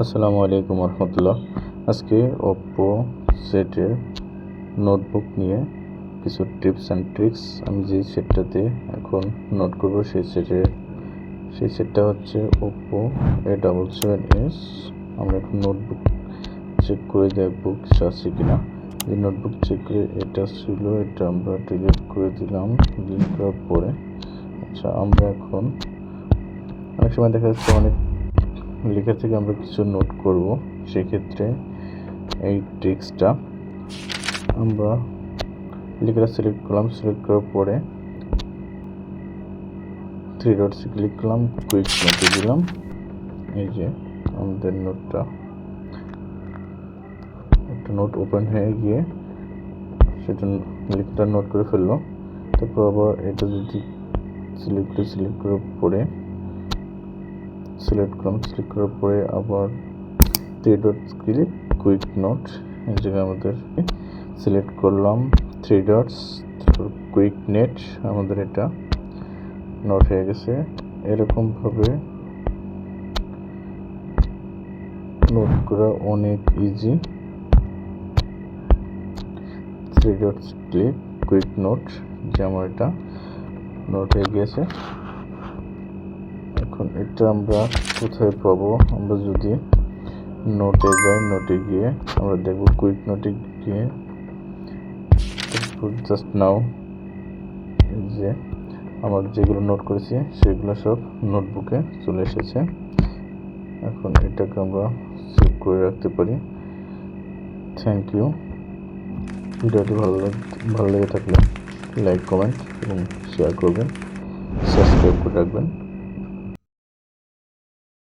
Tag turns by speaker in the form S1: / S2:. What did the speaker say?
S1: আসসালামু আলাইকুম রহমতুল্লাহ। আজকে ওপ্পো সেটের নোটবুক নিয়ে কিছু টিপস অ্যান্ড ট্রিক্স আমি যে সেটটাতে এখন নোট করব সেই সেটটা হচ্ছে ওপ্পো A77s। আমরা এখন নোটবুক চেক করে দেখবো কিছু আছে কিনা। এই নোটবুক চেক করে এটা ছিল, এটা আমরা ডিলিট করে দিলাম। ডিলিট করার পরে আমরা এখন অনেক সময় দেখা যাচ্ছে অনেক লেখা থেকে আমরা কিছু নোট করব, সেক্ষেত্রে এই ট্রিক্সটা আমরা লেখাটা সিলেক্ট করলাম। সিলেক্ট করার পরে থ্রি ডটসে ক্লিক করলাম, কুইক নোটে দিলাম। এই যে আমাদের একটা নোট ওপেন হয়ে গিয়ে সেটা লেখাটা নোট করে ফেললো। তারপর আবার এটা যদি সিলেক্ট করার পরে সিলেক্ট করার পরে আবার three dot click quick note, এই জায়গায় আমাদের সিলেক্ট করলাম থ্রি ডটস, কুইক নেট, আমাদের এটা নোট হয়ে গেছে। এরকমভাবে নোট করা অনেক easy. Three dots click quick note, যে আমার এটা নোট হয়ে গিয়েছে। এখন এটা আমরা কোথায় পাবো? আমরা যদি নোটে যাই, নোটে গিয়ে আমরা দেখব কুইক নোটে গিয়ে জাস্ট নাও যে আমার যেগুলো নোট করেছি সেগুলো সব নোটবুকে চলে এসেছে। এখন এটাকে আমরা সেভ করে রাখতে পারি। Thank you. ভিডিওটি ভালো লেগে থাকলে লাইক, কমেন্ট এবং শেয়ার করবেন, সাবস্ক্রাইব করে রাখবেন।